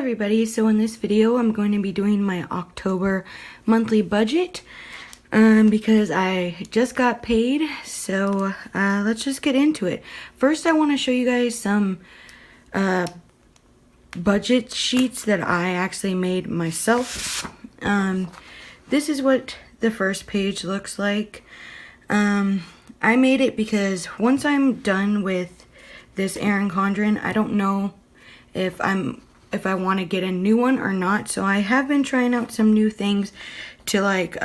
everybody, so in this video I'm going to be doing my October monthly budget because I just got paid, so let's just get into it. First I want to show you guys some budget sheets that I actually made myself. This is what the first page looks like. I made it because once I'm done with this Erin Condren, I don't know if I want to get a new one or not. So I have been trying out some new things to like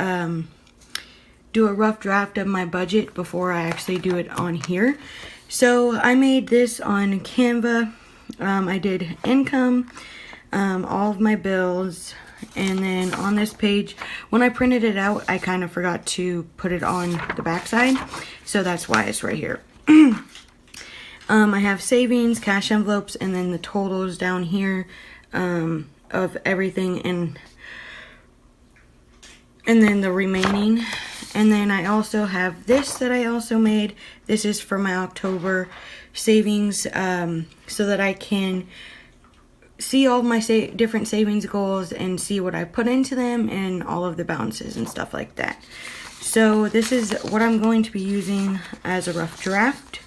do a rough draft of my budget before I actually do it on here. So I made this on Canva. I did income, all of my bills, and then on this page, when I printed it out, I kind of forgot to put it on the back side, so that's why it's right here. I have savings, cash envelopes, and then the totals down here of everything, and then the remaining. And then I also have this that I also made. This is for my October savings, so that I can see all of my different savings goals and see what I put into them and all of the balances and stuff like that. So this is what I'm going to be using as a rough draft.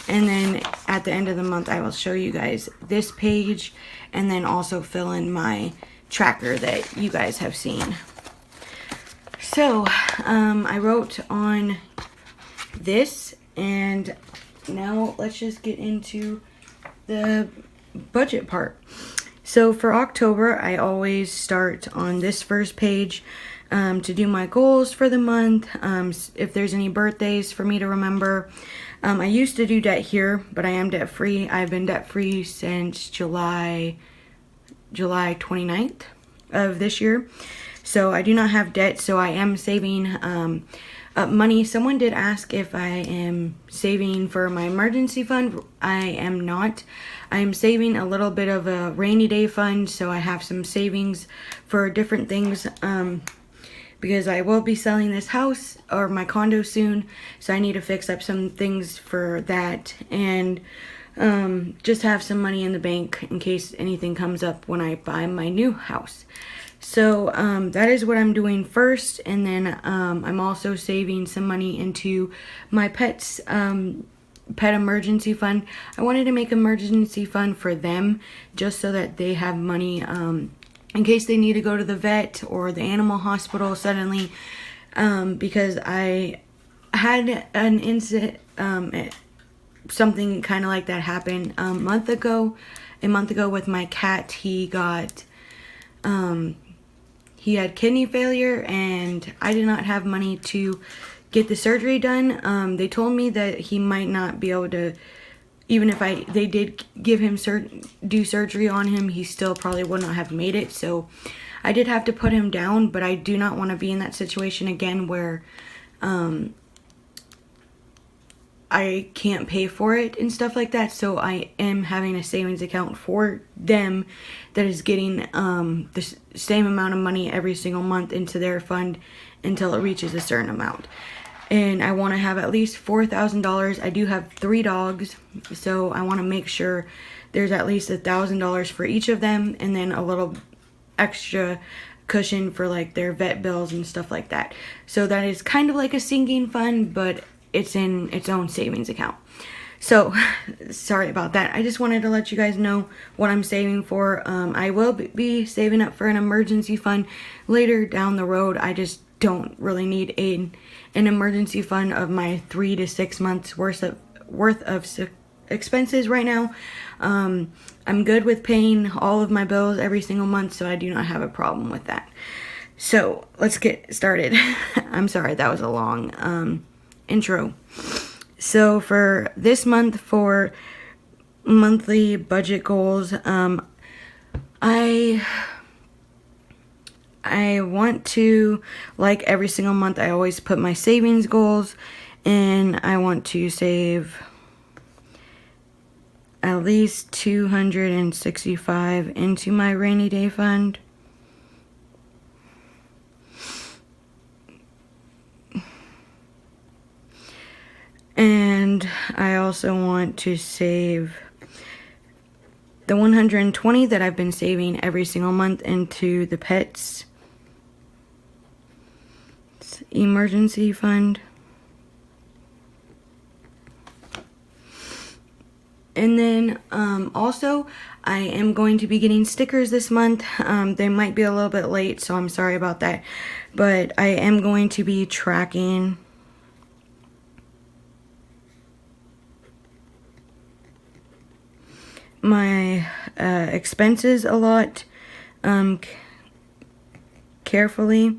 And then at the end of the month, I will show you guys this page and then also fill in my tracker that you guys have seen. So I wrote on this, and now let's just get into the budget part. So for October, I always start on this first page to do my goals for the month, if there's any birthdays for me to remember. I used to do debt here, but I am debt free. I've been debt free since July 29th of this year. So I do not have debt, so I am saving money. Someone did ask if I am saving for my emergency fund. I am not. I am saving a little bit of a rainy day fund, so I have some savings for different things, because I will be selling this house or my condo soon, so I need to fix up some things for that, and just have some money in the bank in case anything comes up when I buy my new house. So that is what I'm doing first, and then I'm also saving some money into my pet's pet emergency fund. I wanted to make an emergency fund for them just so that they have money in case they need to go to the vet or the animal hospital suddenly, because I had an incident, something kind of like that happen a month ago with my cat. He had kidney failure, and I did not have money to get the surgery done. They told me that he might not be able to, even if they did give him do surgery on him, he still probably would not have made it. So I did have to put him down, but I do not want to be in that situation again where I can't pay for it and stuff like that. So I am having a savings account for them that is getting the same amount of money every single month into their fund until it reaches a certain amount. And I want to have at least $4,000. I do have 3 dogs, so I want to make sure there's at least $1,000 for each of them, and then a little extra cushion for like their vet bills and stuff like that. So that is kind of like a sinking fund, but it's in its own savings account. So sorry about that. I just wanted to let you guys know what I'm saving for. I will be saving up for an emergency fund later down the road. I just don't really need an emergency fund of my 3 to 6 months worth of expenses right now. I'm good with paying all of my bills every single month, so I do not have a problem with that. So let's get started. I'm sorry, that was a long intro. So for this month, for monthly budget goals, I want to, like every single month, I always put my savings goals, and I want to save at least $265 into my rainy day fund. And I also want to save the 120 that I've been saving every single month into the pets emergency fund. And then also I am going to be getting stickers this month. They might be a little bit late, so I'm sorry about that. But I am going to be tracking my expenses a lot carefully.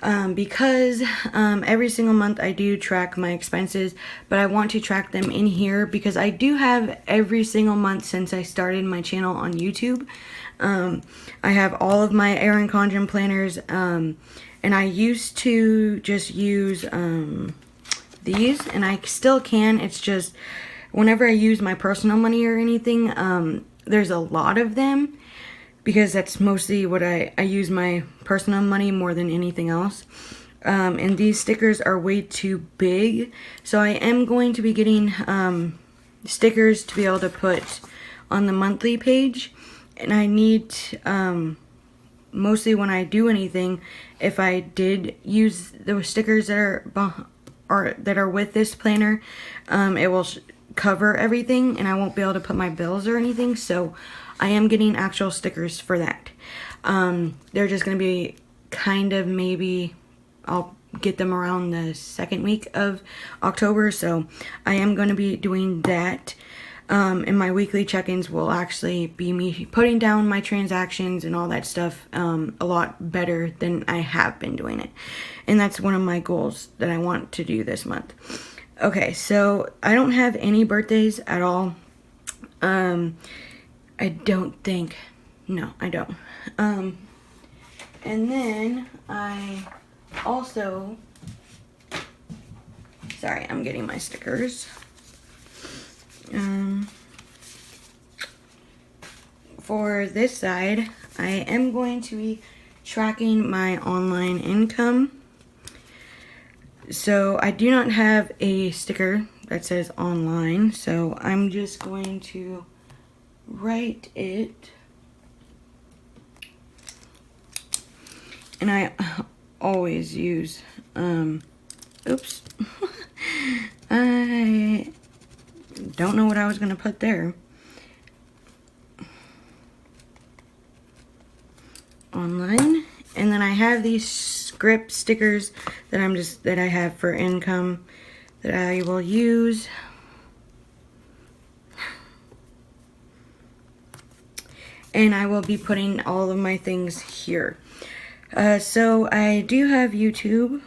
Because every single month I do track my expenses, but I want to track them in here because I do have every single month since I started my channel on YouTube. I have all of my Erin Condren planners, and I used to just use these, and I still can. It's just whenever I use my personal money or anything, there's a lot of them, because that's mostly what I use my personal money more than anything else. And these stickers are way too big. So I am going to be getting stickers to be able to put on the monthly page. And I need, mostly when I do anything, if I did use those stickers that are with this planner, it will cover everything and I won't be able to put my bills or anything. So I am getting actual stickers for that. They're just going to be kind of, maybe I'll get them around the second week of October. So I am going to be doing that. And my weekly check-ins will actually be me putting down my transactions and all that stuff a lot better than I have been doing it. And that's one of my goals that I want to do this month. Okay, so I don't have any birthdays at all. I don't think. No, I don't. And then I also, sorry, I'm getting my stickers. For this side, I am going to be tracking my online income. So I do not have a sticker that says online, so I'm just going to write it. And I always use, oops, I don't know what I was going to put there. Online. And then I have these script stickers that I have for income that I will use. And I will be putting all of my things here. So I do have YouTube.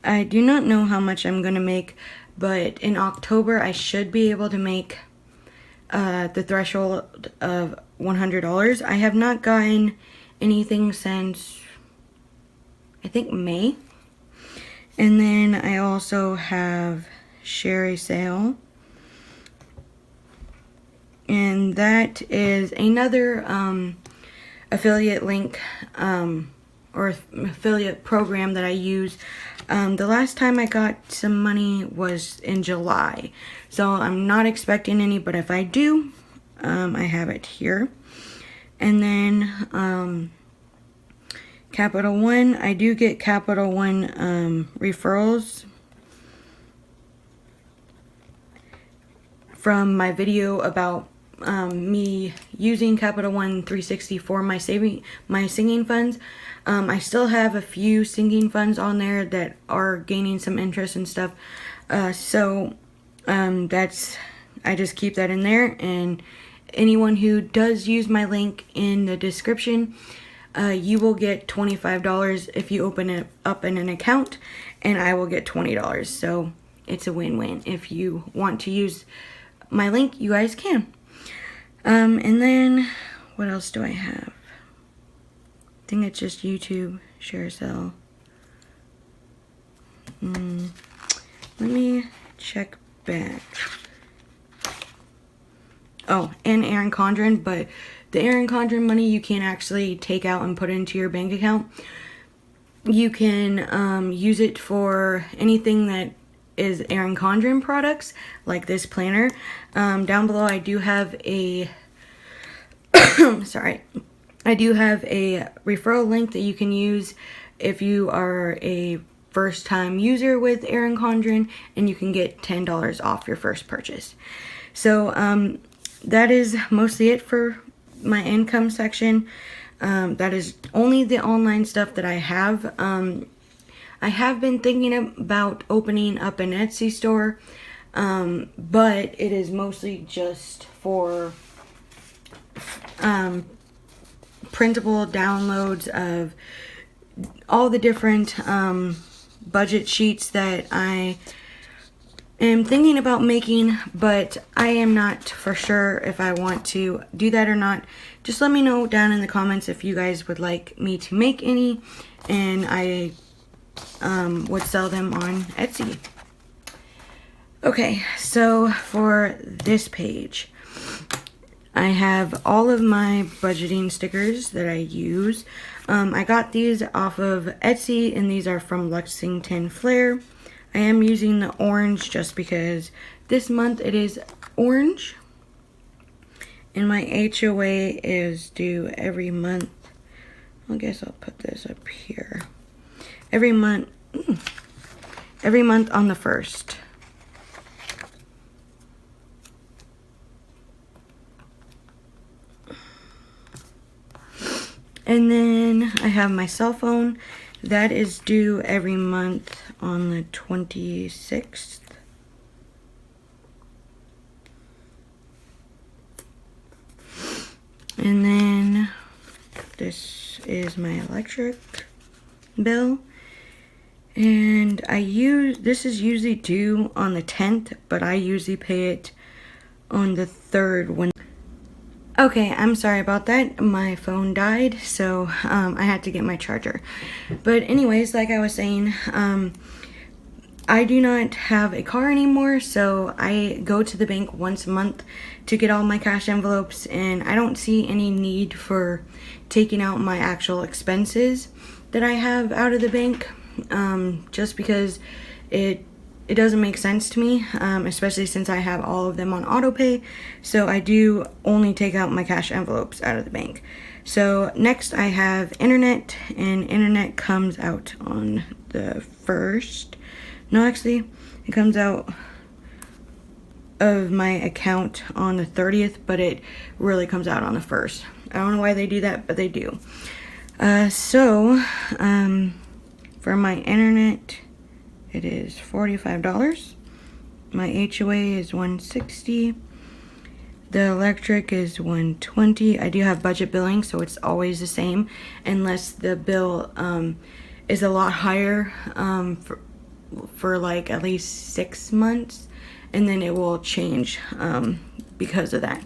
I do not know how much I'm going to make, but in October I should be able to make the threshold of $100. I have not gotten anything since, I think, May. And then I also have share a sale. And that is another affiliate link or affiliate program that I use. The last time I got some money was in July. So I'm not expecting any, but if I do, I have it here. And then Capital One, I do get Capital One referrals from my video about me using Capital One 360 for my singing funds. I still have a few singing funds on there that are gaining some interest and stuff. So I just keep that in there, and anyone who does use my link in the description, you will get $25 if you open it up in an account, and I will get $20. So it's a win-win. If you want to use my link, you guys can. And then what else do I have? I think it's just YouTube, share, sell. Let me check back. Oh, and Erin Condren, but the Erin Condren money you can't actually take out and put into your bank account. you can use it for anything that is Erin Condren products, like this planner. Down below I do have a sorry, I do have a referral link that you can use if you are a first time user with Erin Condren, and you can get $10 off your first purchase. So that is mostly it for my income section. That is only the online stuff that I have. I have been thinking about opening up an Etsy store, but it is mostly just for printable downloads of all the different budget sheets that I am thinking about making, but I am not for sure if I want to do that or not. Just let me know down in the comments if you guys would like me to make any, and I would sell them on Etsy. Okay, so for this page, I have all of my budgeting stickers that I use. I got these off of Etsy, and these are from Lexington Flair. I am using the orange just because this month it is orange. And my HOA is due every month. I guess I'll put this up here. Every month on the 1st. And then I have my cell phone. That is due every month on the 26th. And then this is my electric bill. And this is usually due on the 10th, but I usually pay it on the 3rd. Okay, I'm sorry about that. My phone died, so I had to get my charger. But anyways, like I was saying, I do not have a car anymore, so I go to the bank once a month to get all my cash envelopes, and I don't see any need for taking out my actual expenses that I have out of the bank, just because it doesn't make sense to me, especially since I have all of them on auto pay. So I do only take out my cash envelopes out of the bank. So next I have internet, and internet comes out on the 1st. No, actually, it comes out of my account on the 30th, but it really comes out on the 1st. I don't know why they do that, but they do. For my internet, it is $45. My HOA is $160. The electric is $120. I do have budget billing, so it's always the same, unless the bill is a lot higher for like at least 6 months, and then it will change because of that.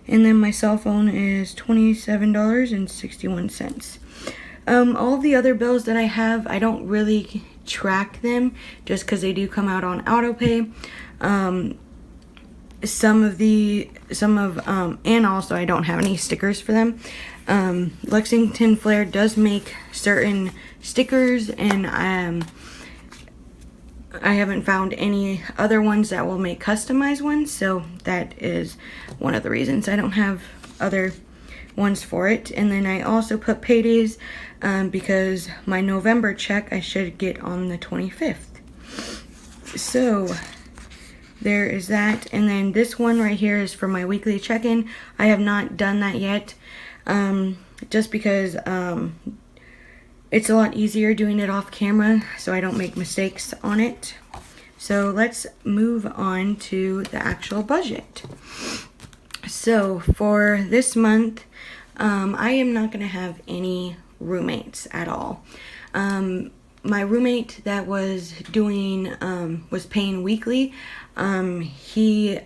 And then my cell phone is $27.61. All of the other bills that I have, I don't really track them just because they do come out on auto pay. And also I don't have any stickers for them. Lexington Flair does make certain stickers, and I haven't found any other ones that will make customized ones, so that is one of the reasons I don't have other ones for it. And then I also put paydays because my November check I should get on the 25th. So there is that. And then this one right here is for my weekly check-in. I have not done that yet, just because it's a lot easier doing it off camera so I don't make mistakes on it. So let's move on to the actual budget. So for this month, I am not going to have any roommates at all. My roommate that was paying weekly, he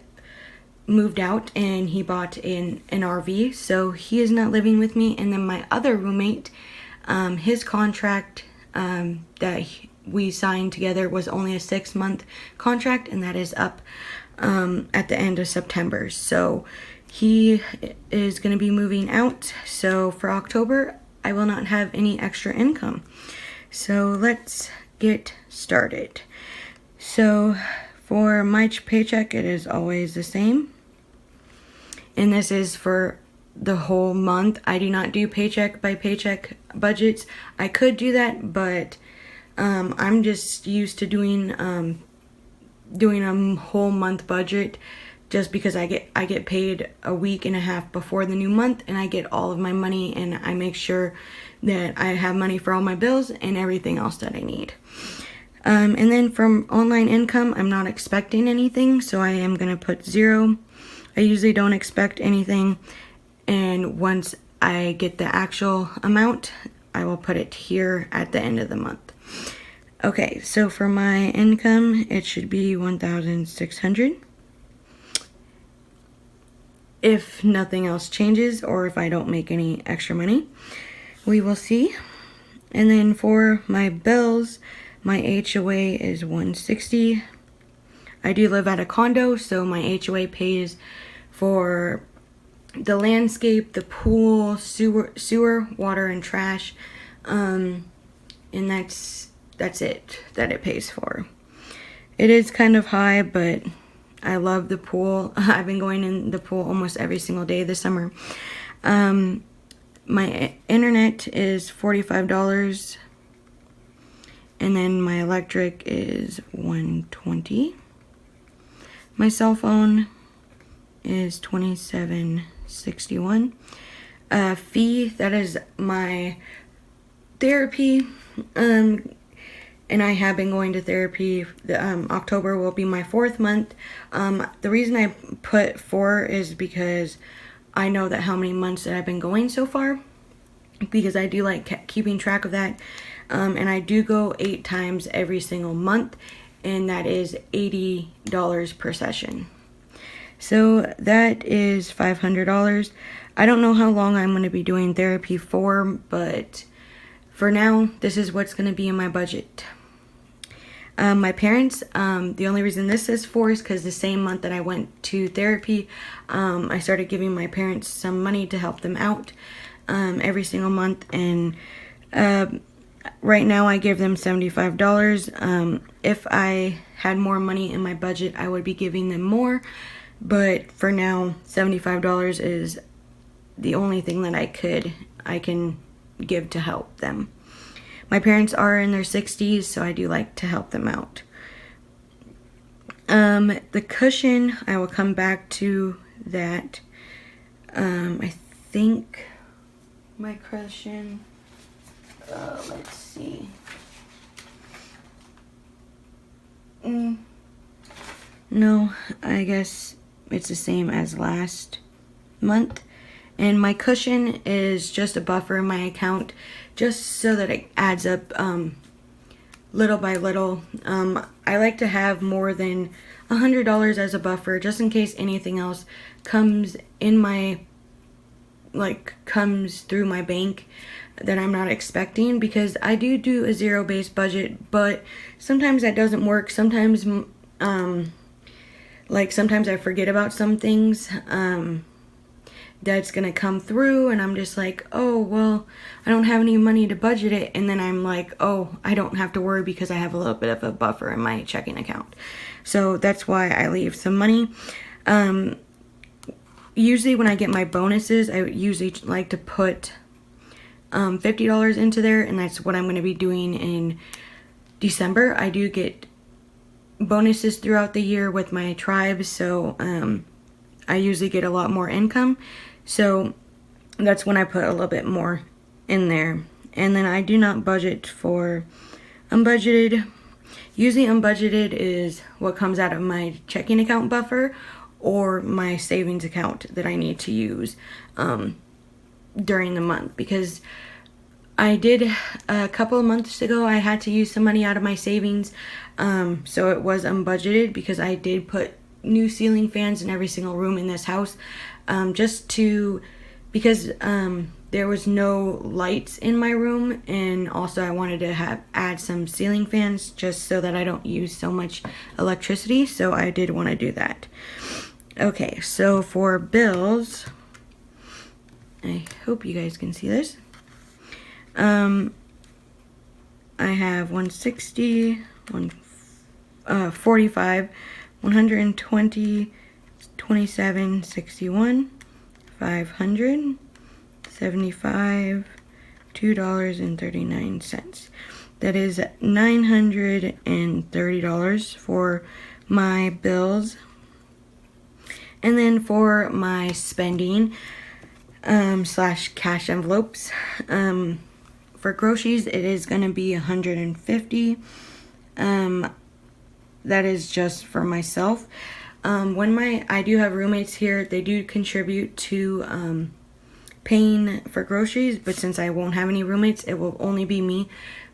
moved out and he bought an RV, so he is not living with me. And then my other roommate, his contract that we signed together was only a 6-month contract, and that is up at the end of September. So he is going to be moving out. So for October, I will not have any extra income. So let's get started. So for my paycheck, it is always the same. And this is for the whole month. I do not do paycheck by paycheck budgets. I could do that, but I'm just used to doing a whole month budget, just because I get paid a week and a half before the new month, and I get all of my money, and I make sure that I have money for all my bills and everything else that I need. And then from online income, I'm not expecting anything, so I am going to put 0. I usually don't expect anything, and once I get the actual amount, I will put it here at the end of the month. Okay, so for my income, it should be $1,600. If nothing else changes, or if I don't make any extra money, we will see. And then for my bills, my HOA is $160. I do live at a condo, so my HOA pays for the landscape, the pool, sewer, water, and trash, and that's it that it pays for. It is kind of high, but I love the pool. I've been going in the pool almost every single day this summer. My internet is $45, and then my electric is $120. My cell phone is $27.61. Fee, that is my therapy, and I have been going to therapy. October will be my 4th month. The reason I put 4 is because I know that how many months that I've been going so far, because I do like keeping track of that. And I do go 8 times every single month, and that is $80 per session. So that is $500. I don't know how long I'm going to be doing therapy for, but for now, this is what's going to be in my budget. My parents, the only reason this is 4 is because the same month that I went to therapy, I started giving my parents some money to help them out every single month, and right now I give them $75. If I had more money in my budget, I would be giving them more, but for now, $75 is the only thing that I can give to help them. My parents are in their 60s, so I do like to help them out. The cushion, I will come back to that. I think my cushion, let's see. No, I guess it's the same as last month. And my cushion is just a buffer in my account, just so that it adds up little by little. I like to have more than $100 as a buffer, just in case anything else comes through my bank that I'm not expecting, because I do a zero-based budget, but sometimes that doesn't work. Sometimes sometimes I forget about some things that's gonna come through, and I'm just like, oh, well, I don't have any money to budget it, and then I'm like, oh, I don't have to worry because I have a little bit of a buffer in my checking account. So that's why I leave some money. Usually when I get my bonuses, I usually like to put $50 into there, and that's what I'm going to be doing in December. I do get bonuses throughout the year with my tribe, so I usually get a lot more income, so that's when I put a little bit more in there. And then I do not budget for unbudgeted. Usually unbudgeted is what comes out of my checking account buffer or my savings account that I need to use during the month, because I did a couple of months ago, I had to use some money out of my savings, so it was unbudgeted, because I did put new ceiling fans in every single room in this house, because there was no lights in my room, and also I wanted to add some ceiling fans just so that I don't use so much electricity, so I did want to do that. Okay, so for bills, I hope you guys can see this. I I have 160, 45, 120, 27, 61, 500, 75, $2.39. That is $930 for my bills. And then for my spending slash cash envelopes, for groceries, it is going to be $150. That is just for myself. When I do have roommates here, they do contribute to paying for groceries, but since I won't have any roommates, it will only be me.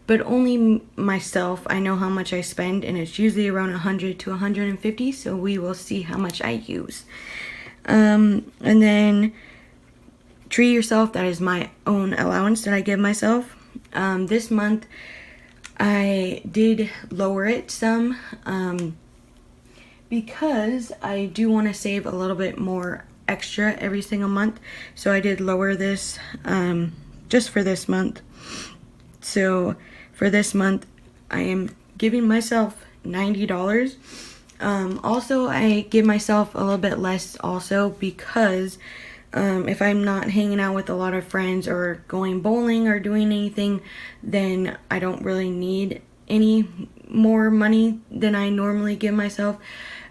But only myself. I know how much I spend, and it's usually around 100 to 150, so we will see how much I use. And then treat yourself. That is my own allowance that I give myself. This month I did lower it some because I do want to save a little bit more extra every single month. So I did lower this just for this month. So for this month, I am giving myself $90. Also, I give myself a little bit less also because if I'm not hanging out with a lot of friends or going bowling or doing anything, then I don't really need any more money than I normally give myself.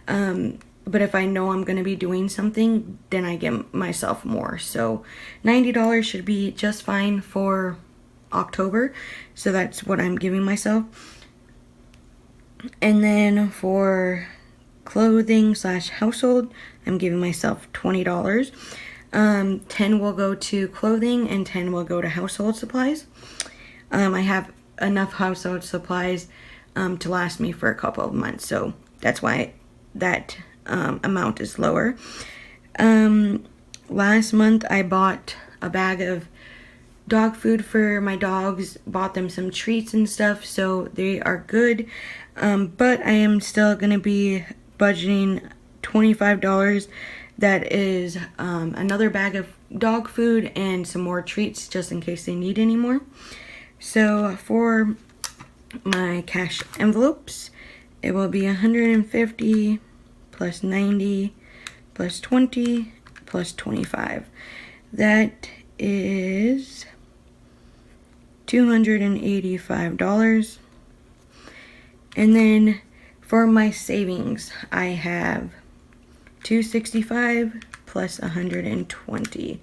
But if I know I'm going to be doing something, then I give myself more. So $90 should be just fine for October. So that's what I'm giving myself. And then for clothing slash household, I'm giving myself $20. 10 will go to clothing and 10 will go to household supplies. I have enough household supplies to last me for a couple of months, so that's why that amount is lower. Last month I bought a bag of dog food for my dogs, bought them some treats and stuff, so they are good. But I am still going to be budgeting $25. That is another bag of dog food and some more treats just in case they need any more. So for my cash envelopes, it will be $150 plus $90 plus $20 plus $25. That is $285. And then for my savings, I have $265 plus $120.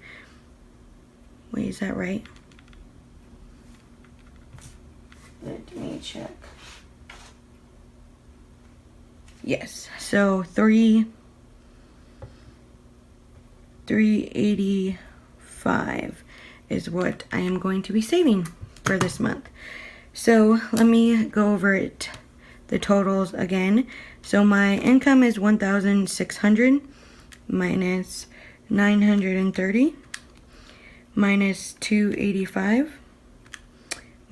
Wait, is that right? Let me check. Yes, so $385 is what I am going to be saving for this month. So let me go over it, the totals again. So my income is $1,600 minus $930 minus $285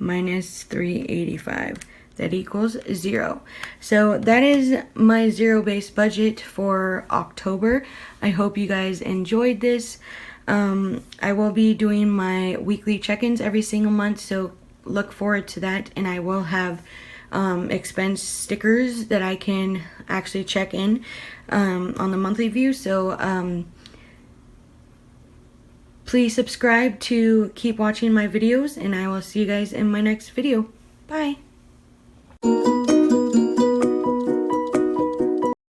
minus $385. That equals 0. So that is my zero-based budget for October. I hope you guys enjoyed this. I will be doing my weekly check-ins every single month, so look forward to that. And I will have expense stickers that I can actually check in on the monthly view. So please subscribe to keep watching my videos, and I will see you guys in my next video. Bye.